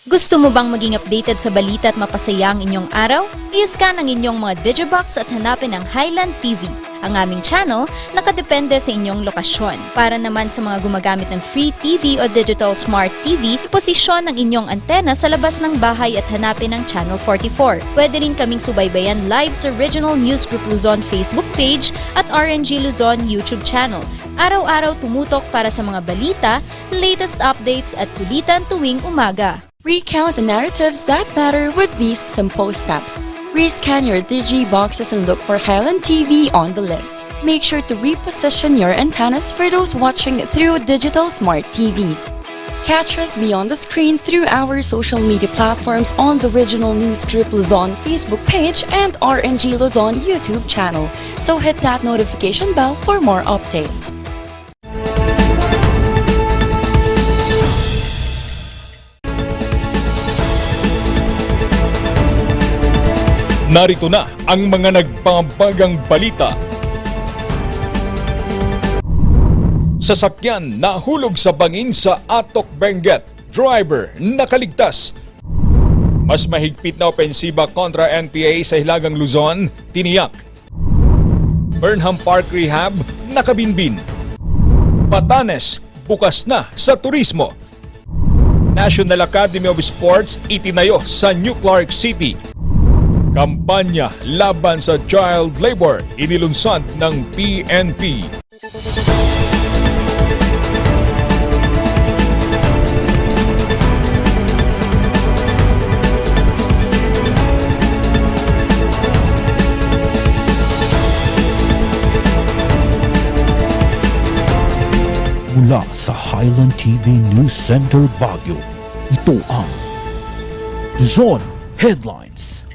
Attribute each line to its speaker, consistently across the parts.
Speaker 1: Gusto mo bang maging updated sa balita at mapasaya ang inyong araw? I-scan ang inyong mga Digibox at hanapin ang Highland TV. Ang aming channel nakadepende sa inyong lokasyon. Para naman sa mga gumagamit ng free TV o digital smart TV, iposisyon ang inyong antena sa labas ng bahay at hanapin ang Channel 44. Pwede rin kaming subaybayan live sa Regional News Group Luzon Facebook page at RNG Luzon YouTube channel. Araw-araw tumutok para sa mga balita, latest updates at kulitan tuwing umaga.
Speaker 2: Recount the narratives that matter with these simple steps. Rescan your Digiboxes and look for Highland TV on the list. Make sure to reposition your antennas for those watching through digital smart TVs. Catch us beyond the screen through our social media platforms on the Regional News Group Luzon Facebook page and RNG Luzon YouTube channel. So hit that notification bell for more updates.
Speaker 3: Narito na ang mga nagpambagang balita. Sasakyan nahulog sa bangin sa Atok Benguet. Driver nakaligtas. Mas mahigpit na opensiba kontra NPA sa Hilagang Luzon, tiniyak. Burnham Park Rehab nakabinbin. Batanes bukas na sa turismo. National Academy of Sports itinayo sa New Clark City. Kampanya laban sa child labor inilunsad ng PNP.
Speaker 4: Mula sa Highland TV News Center Baguio, ito ang Luzon Headlines.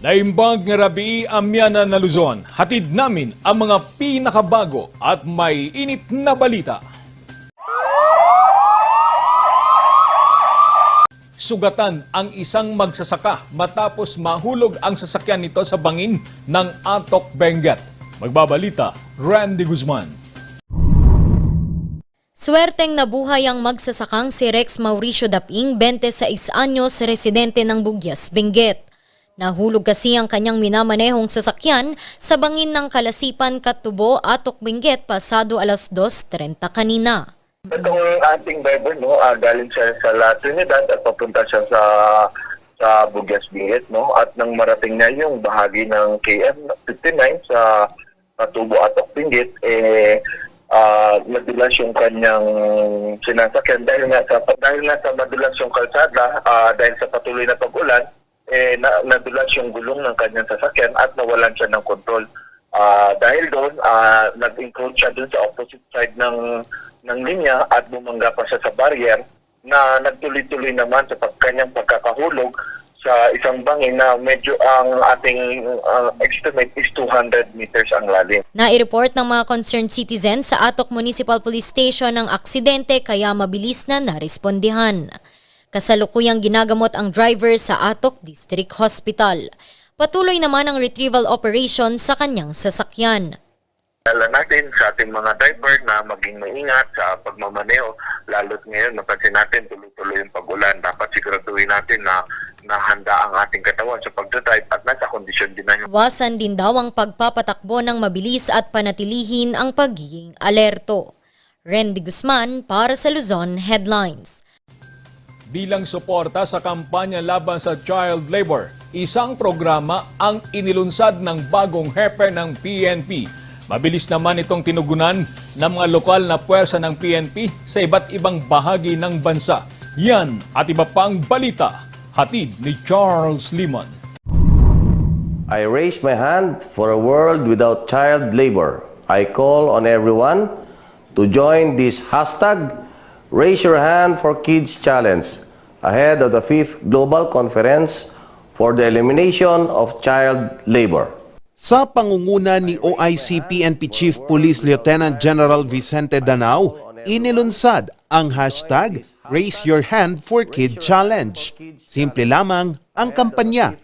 Speaker 3: Naimbag nga rabi amyana na Luzon, hatid namin ang mga pinakabago at may init na balita. Sugatan ang isang magsasaka matapos mahulog ang sasakyan nito sa bangin ng Atok Benguet. Magbabalita, Randy Guzman.
Speaker 1: Swerteng nabuhay ang magsasakang si Rex Mauricio Daping, 26 anyos, residente ng Bugyas, Benguet. Nahulog kasi ang kanyang minamanehong sasakyan sa bangin ng Kalasipan, Katubo, Atok, Benguet pasado alas 2:30 kanina.
Speaker 5: Itong ating driver, galing siya sa La Trinidad at papunta siya sa Bugyas, Benguet, at nang marating niya yung bahagi ng KM59 sa Katubo, Atok, Benguet, madulas yung kanyang sinasakyan dahil nasa madulas yung kalsada, dahil sa patuloy na pag-ulan, nadulas yung gulong ng kanyang sasakyan at nawalan siya ng kontrol. Dahil doon, nag-encroach siya doon sa opposite side ng linya at bumangga pa siya sa barrier na nagtuloy-tuloy naman sa kanyang pagkakahulog sa isang bangin na medyo ang ating estimate is 200 meters ang lalim.
Speaker 1: Nai-report ng mga concerned citizens sa Atok Municipal Police Station ang aksidente kaya mabilis na narespondihan. Kasalukuyang ginagamot ang driver sa Atok District Hospital. Patuloy naman ang retrieval operation sa kanyang sasakyan.
Speaker 5: Alam natin sa ating mga driver na maging maingat sa pagmamaneho, lalo't ngayon napansin natin tuloy-tuloy yung pag-ulan. Dapat siguraduhin natin na handa ang ating katawan sa pagdadrive at nasa kondisyon din na.
Speaker 1: Wasan din daw ang pagpapatakbo ng mabilis at panatilihin ang pagiging alerto. Randy Guzman para sa Luzon Headlines.
Speaker 3: Bilang suporta sa kampanya laban sa child labor, isang programa ang inilunsad ng bagong hepe ng PNP. Mabilis naman itong tinugunan ng mga lokal na puwersa ng PNP sa iba't ibang bahagi ng bansa. Yan at iba pang balita, hatid ni Charles Limon.
Speaker 6: I raise my hand for a world without child labor. I call on everyone to join this hashtag Raise Your Hand for Kids Challenge ahead of the 5th Global Conference for the Elimination of Child Labor.
Speaker 7: Sa pangunguna ni OIC PNP Chief Police Lieutenant General Vicente Danao, inilunsad ang hashtag Raise Your Hand for Kid Challenge. Simple lamang ang kampanya.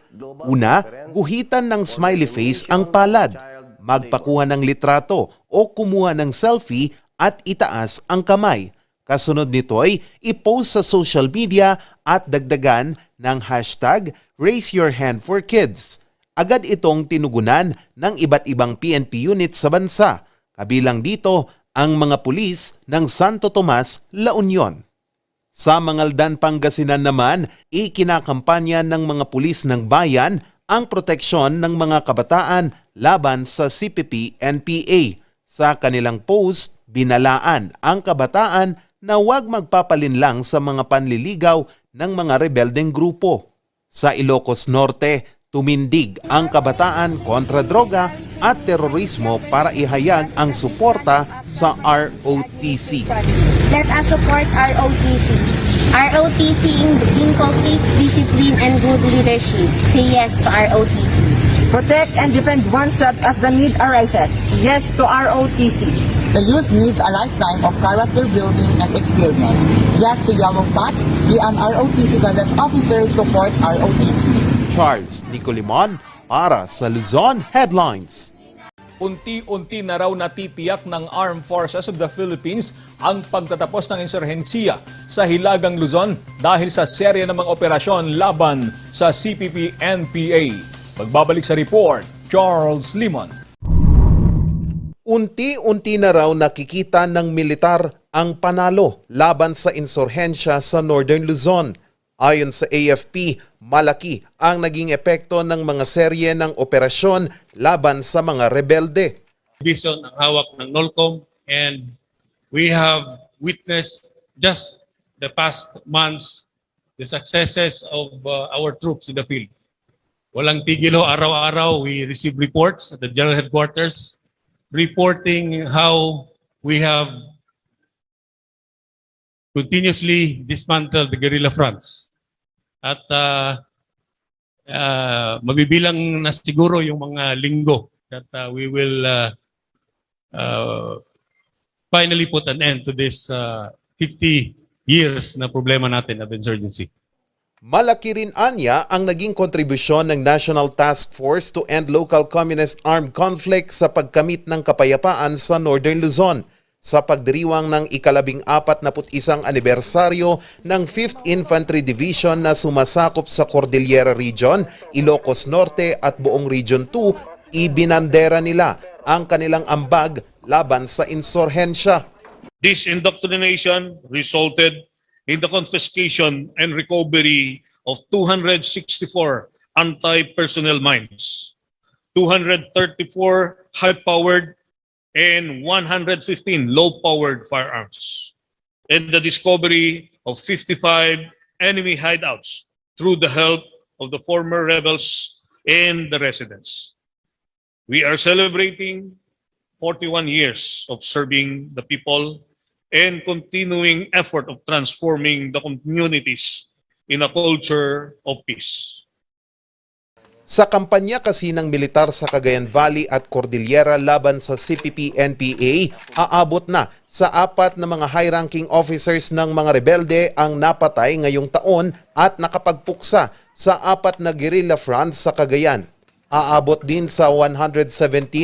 Speaker 7: Una, guhitan ng smiley face ang palad. Magpakuha ng litrato o kumuha ng selfie at itaas ang kamay. Kasunod nito ay i-post sa social media at dagdagan ng hashtag #RaiseYourHandForKids. Agad itong tinugunan ng iba't ibang PNP unit sa bansa, kabilang dito ang mga pulis ng Santo Tomas, La Union. Sa Mangaldan, Pangasinan naman, ikinakampanya ng mga pulis ng bayan ang proteksyon ng mga kabataan laban sa CPP-NPA. Sa kanilang post, binalaan ang kabataan na huwag magpapalinlang sa mga panliligaw ng mga rebeldeng grupo. Sa Ilocos Norte, tumindig ang kabataan kontra droga at terorismo para ihayag ang suporta sa ROTC.
Speaker 8: Let us support ROTC. ROTC inculcates discipline and good leadership. Say yes to ROTC.
Speaker 9: Protect and defend oneself as the need arises. Yes to ROTC.
Speaker 10: The youth needs a lifetime of character building and experience. Yes to Yellow Patch. We an ROTC College officer support ROTC.
Speaker 7: Charles Nicolimon para sa Luzon Headlines.
Speaker 3: Unti-unti na raw natitiyak ng Armed Forces of the Philippines ang pagtatapos ng insurhensiya sa Hilagang Luzon dahil sa serye ng mga operasyon laban sa CPP-NPA. Magbabalik sa report, Charles Limon.
Speaker 7: Unti-unti na raw nakikita ng militar ang panalo laban sa insurhensya sa Northern Luzon. Ayon sa AFP, malaki ang naging epekto ng mga serye ng operasyon laban sa mga rebelde.
Speaker 11: Division ang hawak ng NOLCOM, and we have witnessed just the past months the successes of our troops in the field. Walang tigilo, araw-araw we receive reports at the General Headquarters reporting how we have continuously dismantled the guerrilla fronts. At mabibilang na siguro yung mga linggo that we will finally put an end to this 50 years na problema natin of insurgency.
Speaker 7: Malaki rin anya ang naging kontribusyon ng National Task Force to End Local Communist Armed Conflict sa pagkamit ng kapayapaan sa Northern Luzon sa pagdiriwang ng ika-41 anibersaryo ng 5th Infantry Division na sumasakop sa Cordillera Region, Ilocos Norte at buong Region 2, ibinandera nila ang kanilang ambag laban sa insurhensya.
Speaker 11: This indoctrination resulted in the confiscation and recovery of 264 anti-personnel mines, 234 high-powered and 115 low-powered firearms, and the discovery of 55 enemy hideouts through the help of the former rebels and the residents. We are celebrating 41 years of serving the people and continuing effort of transforming the communities in a culture of peace.
Speaker 7: Sa kampanya kasi ng militar sa Cagayan Valley at Cordillera laban sa CPP-NPA, aabot na sa 4 na mga high-ranking officers ng mga rebelde ang napatay ngayong taon at nakapagpuksa sa 4 na guerrilla fronts sa Cagayan. Aabot din sa 117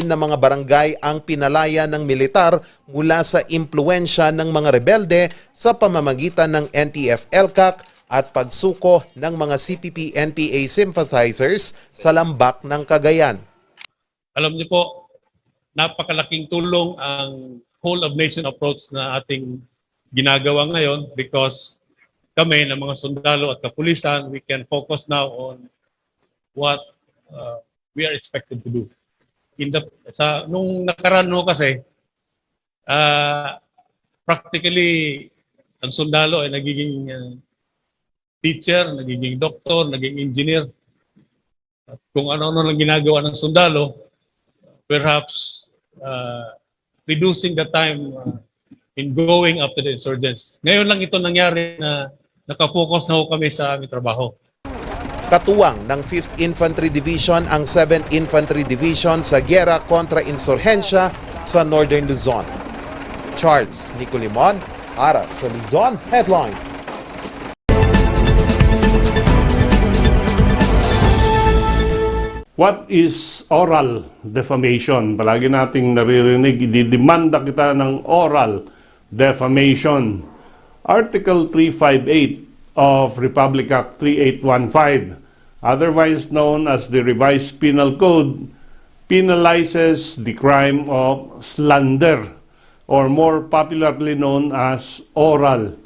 Speaker 7: na mga barangay ang pinalaya ng militar mula sa impluensya ng mga rebelde sa pamamagitan ng NTF-ELCAC at pagsuko ng mga CPP-NPA sympathizers sa lambak ng Cagayan.
Speaker 11: Alam niyo po, napakalaking tulong ang whole of nation approach na ating ginagawa ngayon because kami ng mga sundalo at kapulisan, we can focus now on what we are expected to do. Nung nakaraan mo kasi, practically, ang sundalo ay nagiging teacher, nagiging doktor, naging engineer. At kung ano-ano lang ginagawa ng sundalo, perhaps reducing the time in going after the insurgents. Ngayon lang ito nangyari na nakafocus na ho kami sa aming trabaho.
Speaker 7: Katuwang ng 5th Infantry Division ang 7th Infantry Division sa gyera kontra insurhensya sa Northern Luzon. Charles Nicolimon para sa Luzon Headlines.
Speaker 12: What is oral defamation? Palagi nating naririnig, ididemanda kita ng oral defamation. Article 358 of Republic Act 3815, otherwise known as the Revised Penal Code, penalizes the crime of slander, or more popularly known as oral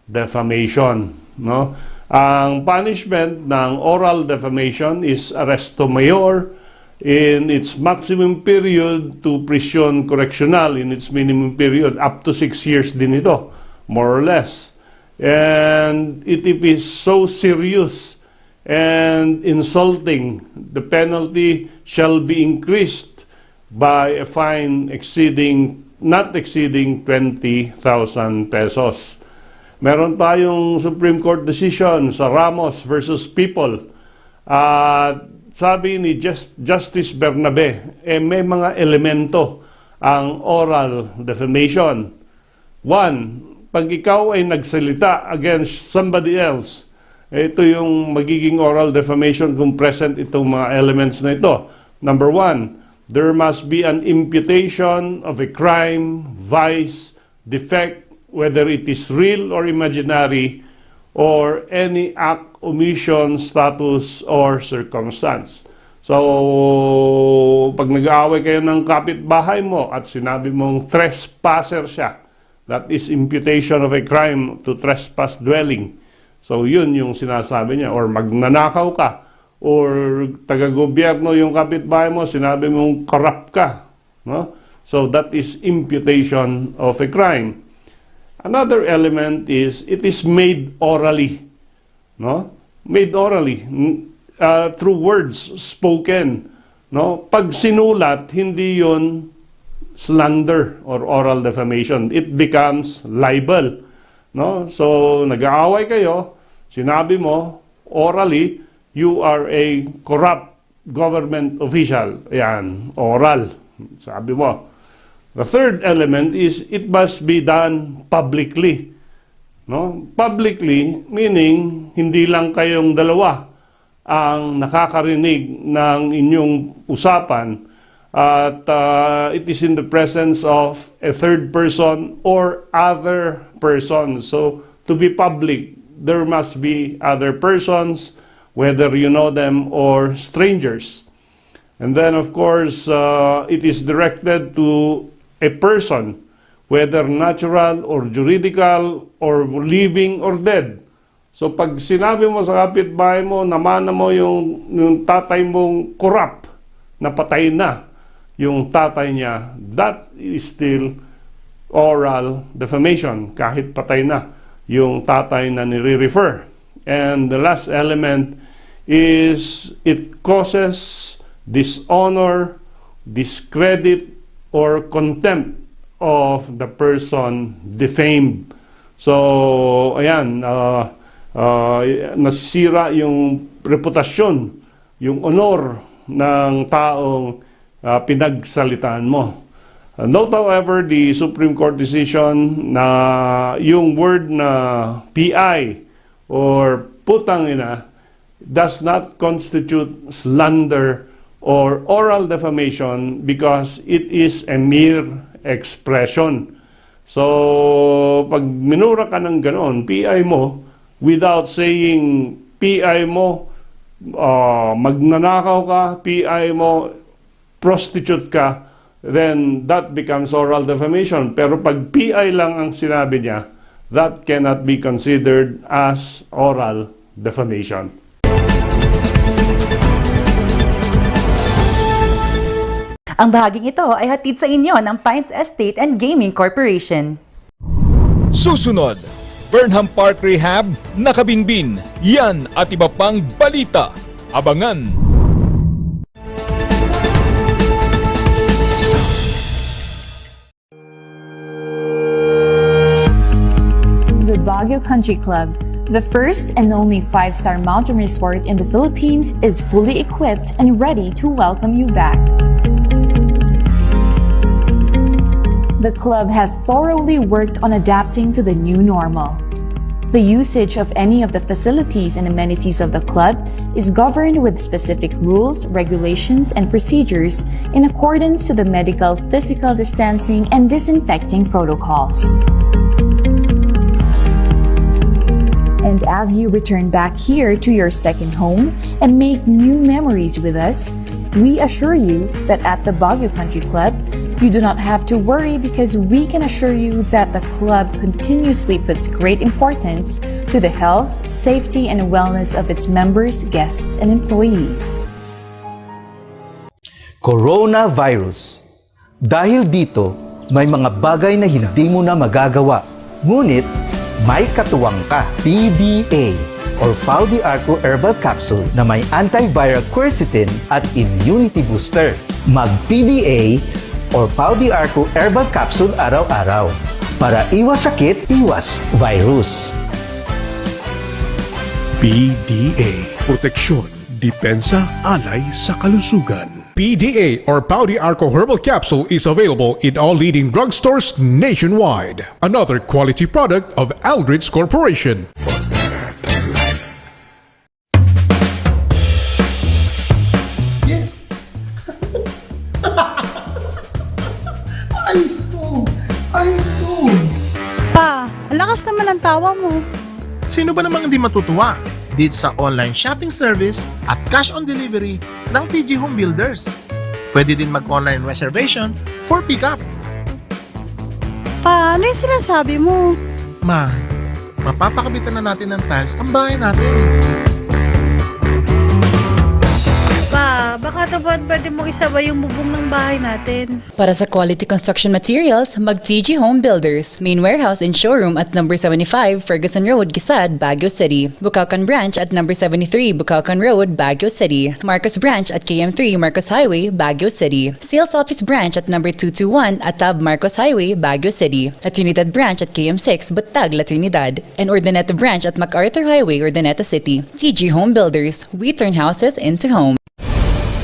Speaker 12: defamation. No? Ang punishment ng oral defamation is arresto mayor in its maximum period to prison correctional in its minimum period, up to 6 years din ito, more or less. And if it is so serious and insulting, the penalty shall be increased by a fine not exceeding 20,000 pesos. Meron tayong Supreme Court decision sa Ramos versus People. Sabi ni Justice Bernabe, may mga elemento ang oral defamation. One, pag ikaw ay nagsalita against somebody else, ito yung magiging oral defamation kung present itong mga elements na ito. Number one, there must be an imputation of a crime, vice, defect, whether it is real or imaginary, or any act, omission, status, or circumstance. So, pag nag-aaway kayo ng kapitbahay mo at sinabi mong trespasser siya, that is imputation of a crime to trespass dwelling. So, yun yung sinasabi niya. Or magnanakaw ka, or taga-gobyerno yung kapitbahay mo, sinabi mong corrupt ka. No? So, that is imputation of a crime. Another element is it is made orally, no? Made orally through words spoken, no? Pag sinulat, hindi 'yon slander or oral defamation. It becomes libel, no? So nag-aaway kayo, sinabi mo orally, you are a corrupt government official. Ayan, oral. Sabi mo. The third element is it must be done publicly. No? Publicly, meaning hindi lang kayong dalawa ang nakakarinig ng inyong usapan at it is in the presence of a third person or other person. So, to be public, there must be other persons, whether you know them or strangers. And then, of course, it is directed to a person, whether natural or juridical or living or dead. So pag sinabi mo sa kapitbahay mo, namana mo yung tatay mong corrupt, napatay na yung tatay niya, that is still oral defamation, kahit patay na yung tatay na nire-refer. And the last element is it causes dishonor, discredit, or contempt of the person defamed. So, ayan, nasisira yung reputasyon, yung honor ng taong pinagsalitaan mo. Note, however, the Supreme Court decision na yung word na PI or putang ina does not constitute slander or oral defamation because it is a mere expression. So, pag minura ka ng ganon, PI mo, without saying PI mo, magnanakaw ka, PI mo, prostitute ka, then that becomes oral defamation. Pero pag PI lang ang sinabi niya, that cannot be considered as oral defamation.
Speaker 13: Ang bahaging ito ay hatid sa inyo ng Pines Estate and Gaming Corporation.
Speaker 3: Susunod, Burnham Park Rehab, nakabinbin. Yan at iba pang balita. Abangan!
Speaker 14: The Baguio Country Club, the first and only 5-star mountain resort in the Philippines, is fully equipped and ready to welcome you back. The club has thoroughly worked on adapting to the new normal. The usage of any of the facilities and amenities of the club is governed with specific rules, regulations, and procedures in accordance to the medical, physical distancing, and disinfecting protocols. And as you return back here to your second home and make new memories with us, we assure you that at the Baguio Country Club, you do not have to worry because we can assure you that the club continuously puts great importance to the health, safety, and wellness of its members, guests, and employees.
Speaker 15: Coronavirus. Dahil dito, may mga bagay na hindi mo na magagawa. Ngunit, may katuwang ka. PBA or Pau de Arco Herbal Capsule na may antiviral quercetin at immunity booster. Mag-PBA or Pau de Arco Herbal Capsule araw-araw para iwas sakit, iwas virus.
Speaker 16: PDA. Proteksyon, depensa, alay sa kalusugan. PDA or Pau de Arco Herbal Capsule is available in all leading drugstores nationwide. Another quality product of Aldrich Corporation.
Speaker 17: Yes! Ayos to! Ayos to!
Speaker 18: Pa, ang lakas naman ang tawa mo.
Speaker 17: Sino ba namang hindi matutuwa dito sa online shopping service at cash on delivery ng TG Home Builders? Pwede din mag-online reservation for pickup.
Speaker 18: Pa, ano yung sinasabi mo?
Speaker 17: Ma, mapapakabitan na natin ng tiles ang bahay natin.
Speaker 18: Pa, baka naman pwede mong isabay yung bubong ng bahay natin.
Speaker 19: Para sa quality construction materials, mag-TG Home Builders. Main warehouse and showroom at number 75 Ferguson Road, Gisad, Baguio City. Bucaucan Branch at number 73 Bucaucan Road, Baguio City. Marcos Branch at KM3 Marcos Highway, Baguio City. Sales Office Branch at number 221 Atab Marcos Highway, Baguio City. La Trinidad Branch at KM6 Batag, La Trinidad. And Urdaneta Branch at MacArthur Highway, Urdaneta City. TG Home Builders. We turn houses into home.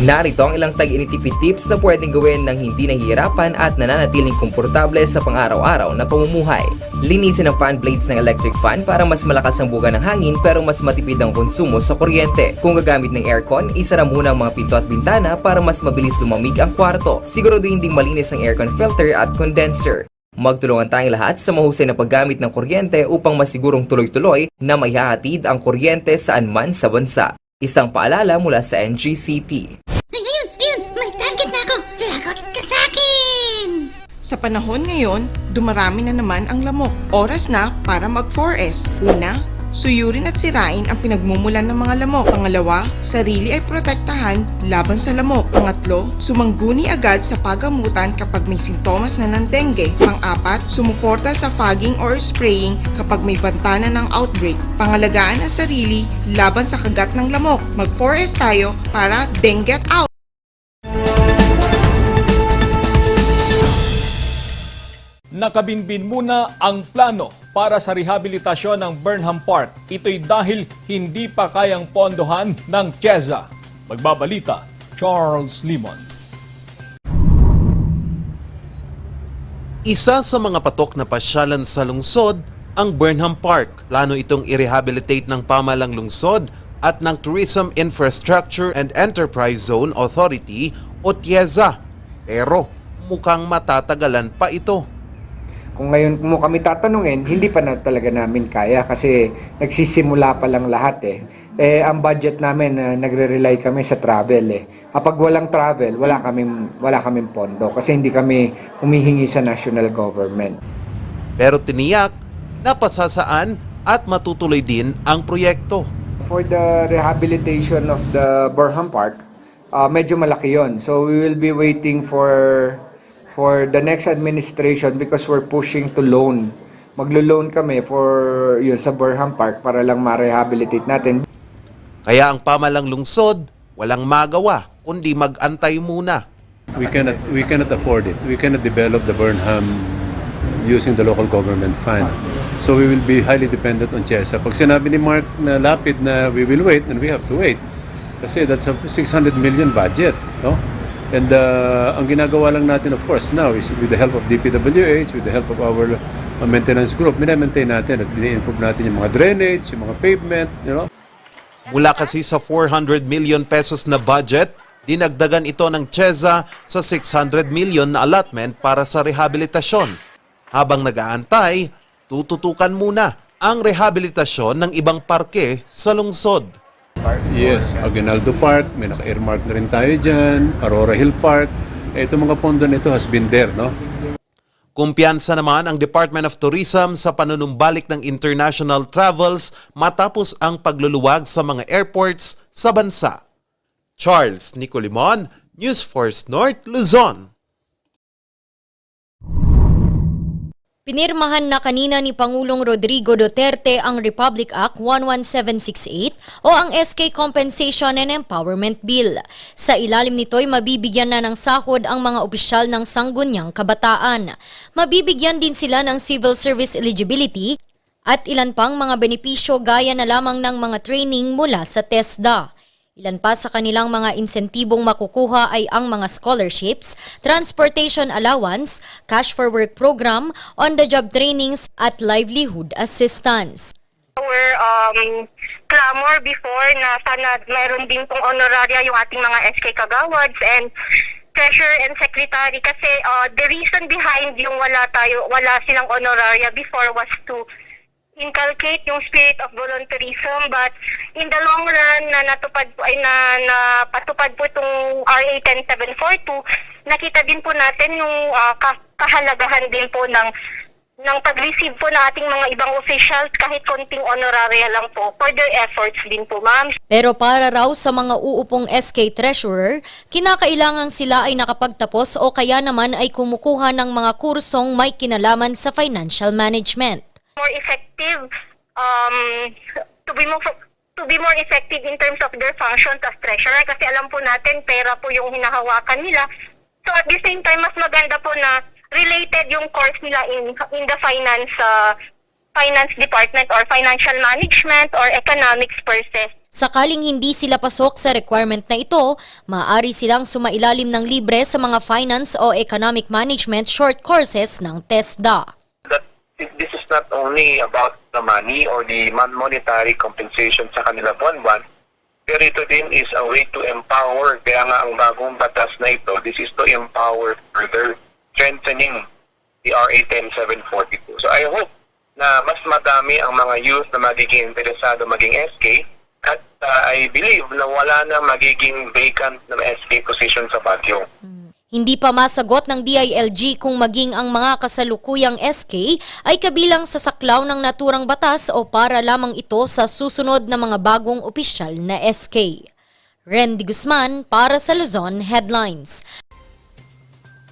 Speaker 20: Narito ang ilang tag-initipid tips na pwedeng gawin ng hindi nahihirapan at nananatiling komportable sa pang-araw-araw na pamumuhay. Linisin ang fan blades ng electric fan para mas malakas ang buga ng hangin pero mas matipid ang konsumo sa kuryente. Kung gagamit ng aircon, isara muna ang mga pinto at bintana para mas mabilis lumamig ang kwarto. Siguraduhin ding malinis ang aircon filter at condenser. Magtulungan tayong lahat sa mahusay na paggamit ng kuryente upang masigurong tuloy-tuloy na maihahatid ang kuryente saan man sa bansa. Isang paalala mula sa NGCP.
Speaker 21: Sa panahon ngayon, dumarami na naman ang lamok. Oras na para mag-4S. Una, suyurin at sirain ang pinagmumulan ng mga lamok. Pangalawa, sarili ay protektahan laban sa lamok. Pangatlo, sumangguni agad sa pagamutan kapag may sintomas na ng dengue. Pang-apat, sumuporta sa fogging or spraying kapag may banta na ng outbreak. Pangalagaan ang sarili laban sa kagat ng lamok. Mag-4S tayo para dengue out!
Speaker 3: Nakabinbin muna ang plano para sa rehabilitasyon ng Burnham Park. Ito'y dahil hindi pa kayang pondohan ng KEZA. Magbabalita, Charles Limon.
Speaker 7: Isa sa mga patok na pasyalan sa lungsod, ang Burnham Park. Plano itong i-rehabilitate ng pamalang lungsod at ng Tourism Infrastructure and Enterprise Zone Authority o TIEZA. Pero mukhang matatagalan pa ito.
Speaker 22: Kung ngayon mo kami tatanungin, hindi pa na talaga namin kaya kasi nagsisimula pa lang lahat eh. Ang budget namin, nagre-rely kami sa travel eh. Kapag walang travel, wala kaming pondo kasi hindi kami humihingi sa national government.
Speaker 7: Pero tiniyak, napasasaan at matutuloy din ang proyekto.
Speaker 22: For the rehabilitation of the Burnham Park, medyo malaki yon. So we will be waiting for the next administration because we're pushing to loan. Maglo-loan kami for yun sa Burnham Park para lang ma-rehabilitate natin.
Speaker 7: Kaya ang pamalang lungsod, walang magawa kundi mag-antay muna.
Speaker 23: We cannot afford it. We cannot develop the Burnham using the local government fund. So we will be highly dependent on TIEZA. Pag sinabi ni Mark na lapid na we will wait, then we have to wait. Kasi that's a 600 million budget, no? And ang ginagawa lang natin, of course, now is with the help of DPWH, with the help of our maintenance group, minamaintain natin at bini-improve natin yung mga drainage, yung mga pavement, you know.
Speaker 7: Mula kasi sa 400 million pesos na budget, dinagdagan ito ng TIEZA sa 600 million na allotment para sa rehabilitasyon. Habang nag-aantay, tututukan muna ang rehabilitasyon ng ibang parke sa lungsod.
Speaker 23: Yes, Aguinaldo Park, may naka-earmark na rin tayo dyan, Aurora Hill Park. Itong mga pondo nito has been there, no?
Speaker 7: Kumpiyansa naman ang Department of Tourism sa panunumbalik ng international travels matapos ang pagluluwag sa mga airports sa bansa. Charles Nicolimon, News Force North, Luzon.
Speaker 1: Pinirmahan na kanina ni Pangulong Rodrigo Duterte ang Republic Act 11768 o ang SK Compensation and Empowerment Bill. Sa ilalim nito'y mabibigyan na ng sahod ang mga opisyal ng Sangguniang Kabataan. Mabibigyan din sila ng civil service eligibility at ilan pang mga benepisyo gaya na lamang ng mga training mula sa TESDA. Ilan pa sa kanilang mga insentibong makukuha ay ang mga scholarships, transportation allowance, cash for work program, on-the-job trainings at livelihood assistance.
Speaker 8: Our clamor before na sana mayroon din pong honoraria yung ating mga SK Kagawads and treasurer and secretary kasi the reason behind yung wala silang honoraria before was to inculcate yung spirit of volunteerism, but in the long run na napatupad po itong RA 10742, nakita din po natin yung kahalagahan din po ng pag-receive po ng ating mga ibang officials kahit konting honoraria lang po for their efforts din po, ma'am.
Speaker 1: Pero para raw sa mga uupong SK Treasurer, kinakailangan sila ay nakapagtapos o kaya naman ay kumukuha ng mga kursong may kinalaman sa financial management.
Speaker 8: More effective to be more effective in terms of their functions as treasurer kasi alam po natin pera po yung hinahawakan nila. So at the same time mas maganda po na related yung course nila in the finance department or financial management or economics per se.
Speaker 1: Sakaling hindi sila pasok sa requirement na ito, maaari silang sumailalim ng libre sa mga finance o economic management short courses ng TESDA.
Speaker 2: This is not only about the money or the monetary compensation sa kanila buwan-buwan, pero ito din is a way to empower. Kaya nga ang bagong batas na ito, this is to empower further, strengthening the RA 10742. So I hope na mas madami ang mga youth na magiging interesado maging SK at I believe na wala na magiging vacant na SK position sa Baguio.
Speaker 1: Hindi pa masagot ng DILG kung maging ang mga kasalukuyang SK ay kabilang sa saklaw ng naturang batas o para lamang ito sa susunod na mga bagong opisyal na SK. Randy Guzman para sa Luzon Headlines.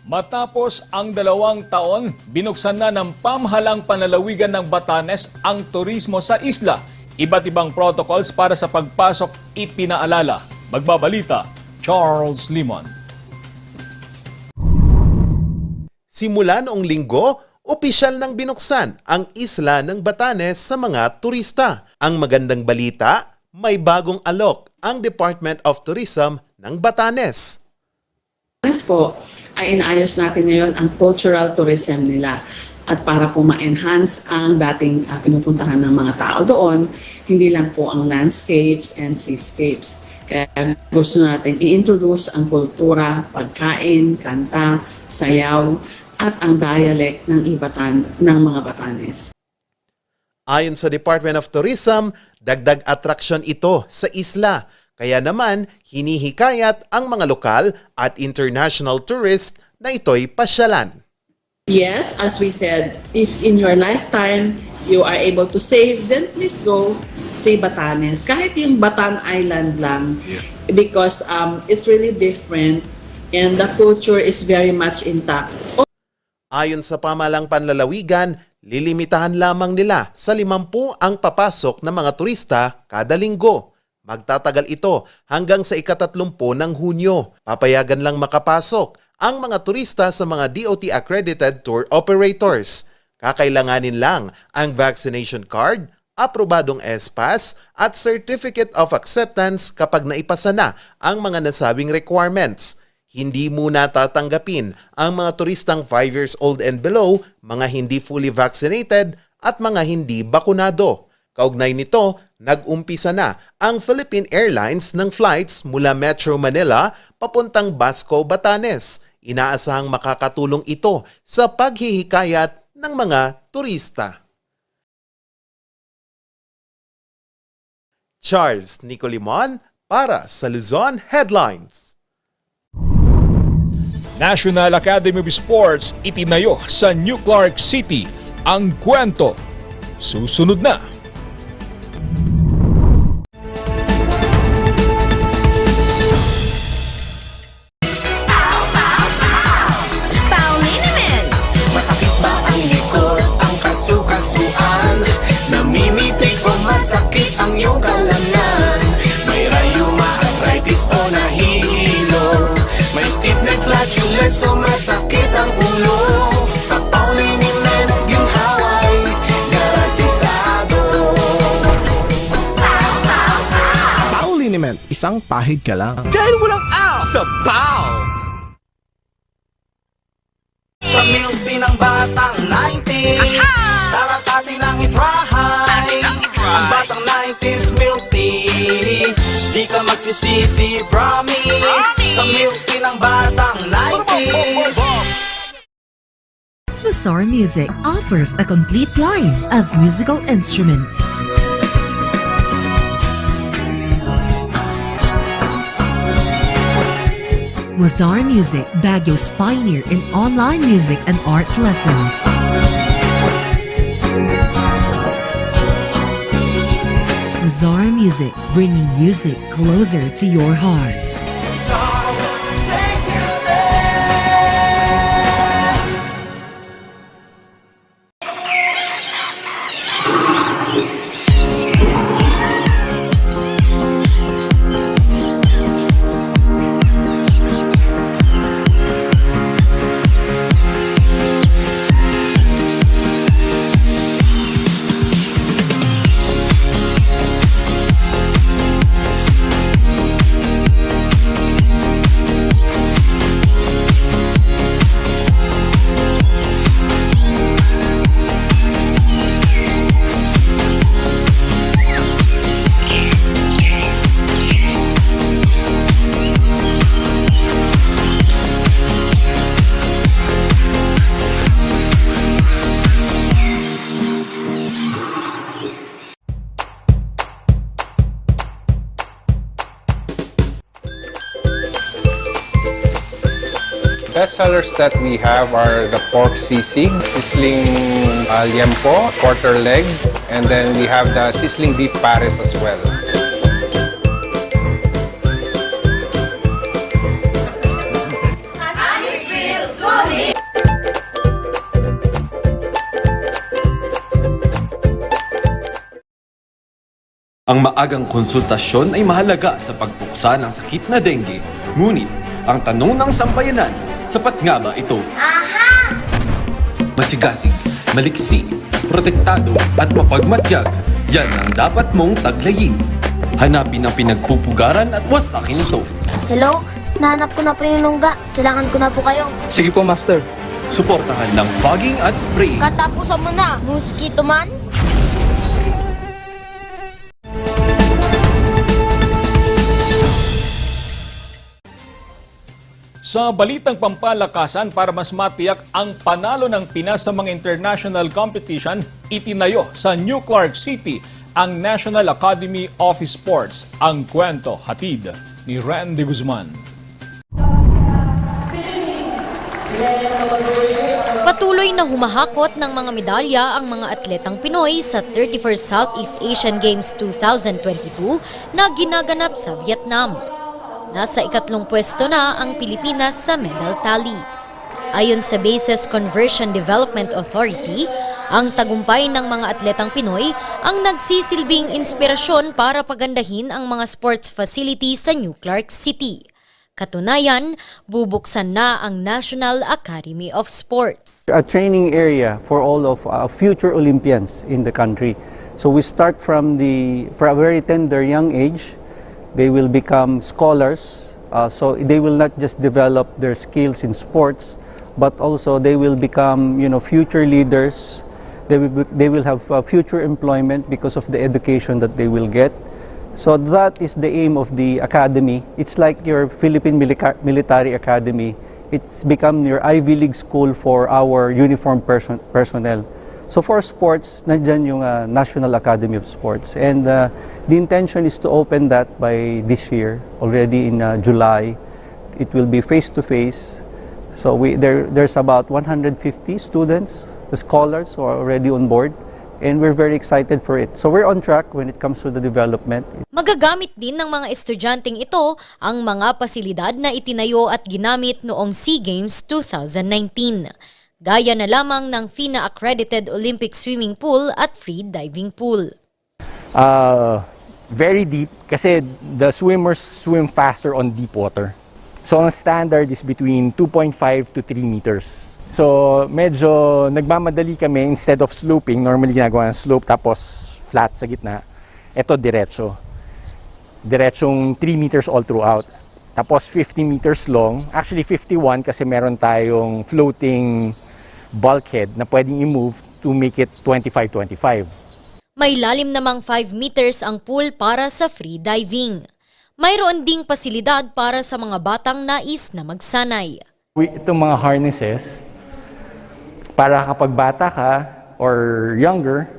Speaker 3: Matapos ang 2 taon, binuksan na ng pamahalang panlalawigan ng Batanes ang turismo sa isla. Iba't ibang protocols para sa pagpasok ipinaalala. Magbabalita, Charles Limon.
Speaker 7: Simula noong Linggo, opisyal nang binuksan ang isla ng Batanes sa mga turista. Ang magandang balita, may bagong alok ang Department of Tourism ng Batanes.
Speaker 4: Po, ay inaayos natin ngayon ang cultural tourism nila. At para po ma-enhance ang dating pinupuntahan ng mga tao doon, hindi lang po ang landscapes and seascapes. Kaya gusto natin i-introduce ang kultura, pagkain, kanta, sayaw, at ang dialect ng mga Batanes.
Speaker 7: Ayon sa Department of Tourism, dagdag atraksyon ito sa isla. Kaya naman, hinihikayat ang mga lokal at international tourists na ito'y pasyalan.
Speaker 4: Yes, as we said, if in your lifetime you are able to save, then please go see Batanes. Kahit yung Batan Island lang, because it's really different and the culture is very much intact.
Speaker 7: Ayon sa pamahalang panlalawigan, lilimitahan lamang nila sa 50 ang papasok ng mga turista kada linggo. Magtatagal ito hanggang sa ika-30 ng Hunyo. Papayagan lang makapasok ang mga turista sa mga DOT-accredited tour operators. Kakailanganin lang ang vaccination card, aprobadong S-Pass at Certificate of Acceptance kapag naipasa na ang mga nasabing requirements. Hindi muna tatanggapin ang mga turistang 5 years old and below, mga hindi fully vaccinated at mga hindi bakunado. Kaugnay nito, nag-umpisa na ang Philippine Airlines ng flights mula Metro Manila papuntang Basco, Batanes. Inaasahang makakatulong ito sa paghihikayat ng mga turista. Charles Nicolimon para sa Luzon Headlines.
Speaker 3: National Academy of Sports itinayo sa New Clark City. Ang kwento, susunod na.
Speaker 5: Masakit ba ang likod, ang kasu-kasuan? Namimitig o masakit ang iyong kalamnan? May rayuma, arthritis o nahihilo? May stiff neck, flatulence o masakit ang ulo? Sa Pauliniment, ginhaway, garantisado.
Speaker 17: Pauliniment, isang pahid ka lang.
Speaker 5: Dahil walang out sa PAO! Sa milk din ng batang 90s, tara't atin ang itrahay. Ang batang 90s milk tea, di ka magsisisi, promise. Sa milk din ng batang 90s.
Speaker 6: Mazar Music offers a complete line of musical instruments. Mazar Music, Baguio's pioneer in online music and art lessons. Mazar Music, bringing music closer to your hearts.
Speaker 9: Best sellers that we have are the pork sisig, sizzling liempo, quarter leg, and then we have the sizzling beef pares as well.
Speaker 24: Ang maagang konsultasyon ay mahalaga sa pagpuksa ng sakit na dengue. Ngunit, ang tanong ng sambayanan, sapat nga ba ito? Masigasig, maliksi, protektado at mapagmatyag, yan ang dapat mong taglayin. Hanapin ang pinagpupugaran at wasakin ito.
Speaker 25: Hello? Nahanap ko na po yung nungga. Kailangan ko na po kayo.
Speaker 24: Sige po, Master. Suportahan ng fogging at spraying.
Speaker 25: Katapusan mo na, mosquito man.
Speaker 3: Sa balitang pampalakasan para mas matiyak ang panalo ng Pinas sa mga international competition, itinayo sa New Clark City ang National Academy of Sports. Ang kwento hatid ni Randy Guzman.
Speaker 1: Patuloy na humahakot ng mga medalya ang mga atletang Pinoy sa 31st Southeast Asian Games 2022 na ginaganap sa Vietnam. Nasa ikatlong pwesto na ang Pilipinas sa medal tally. Ayon sa Bases Conversion Development Authority, ang tagumpay ng mga atletang Pinoy ang nagsisilbing inspirasyon para pagandahin ang mga sports facilities sa New Clark City. Katunayan, bubuksan na ang National Academy of Sports.
Speaker 26: A training area for all of future Olympians in the country. So we start from a very tender young age. They will become scholars, so they will not just develop their skills in sports, but also they will become, future leaders. They will have future employment because of the education that they will get. So that is the aim of the academy. It's like your Philippine Military Academy. It's become your Ivy League school for our uniformed personnel. So for sports, nandyan yung National Academy of Sports. And the intention is to open that by this year, already in July. It will be face-to-face. So there's about 150 students, scholars who are already on board. And we're very excited for it. So we're on track when it comes to the development.
Speaker 1: Magagamit din ng mga estudyanteng ito ang mga pasilidad na itinayo at ginamit noong SEA Games 2019. Gaya na lamang ng FINA-accredited Olympic swimming pool at free diving pool.
Speaker 10: Very deep kasi the swimmers swim faster on deep water. So ang standard is between 2.5 to 3 meters. So medyo nagmamadali kami, instead of sloping, normally ginagawa ng slope tapos flat sa gitna. Ito diretso. Diretsong 3 meters all throughout. Tapos 50 meters long, actually 51 kasi meron tayong floating bulkhead na pwedeng i-move to make it 25-25.
Speaker 1: May lalim namang 5 meters ang pool para sa free diving. Mayroon ding pasilidad para sa mga batang nais na magsanay.
Speaker 10: Itong mga harnesses, para kapag bata ka or younger,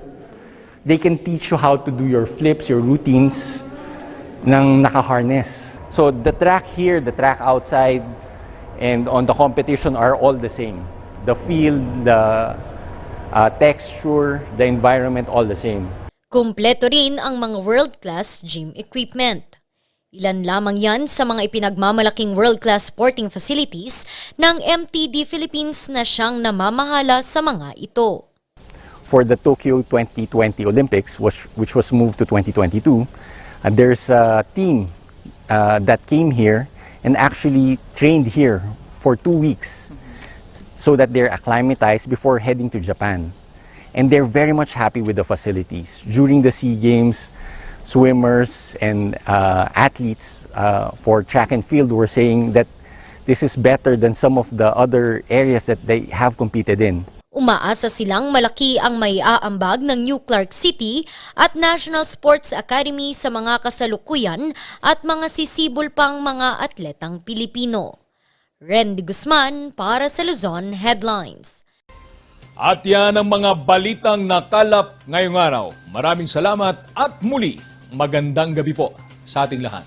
Speaker 10: they can teach you how to do your flips, your routines ng naka-harness. So the track here, the track outside, and on the competition are all the same. The feel, the texture, the environment, all the same.
Speaker 1: Kumpleto rin ang mga world-class gym equipment. Ilan lamang yan sa mga ipinagmamalaking world-class sporting facilities ng MTD Philippines na siyang namamahala sa mga ito.
Speaker 10: For the Tokyo 2020 Olympics, which was moved to 2022, there's a team that came here and actually trained here for 2 weeks so that they're acclimatized before heading to Japan. And they're very much happy with the facilities. During the SEA Games, swimmers and athletes for track and field were saying that this is better than some of the other areas that they have competed in.
Speaker 1: Umaasa silang malaki ang maiaambag ng New Clark City at National Sports Academy sa mga kasalukuyan at mga sisibol pang mga atletang Pilipino. Randy Guzman para sa Luzon Headlines.
Speaker 3: At yan ang mga balitang nakalap ngayong araw. Maraming salamat at muli, magandang gabi po sa ating lahat.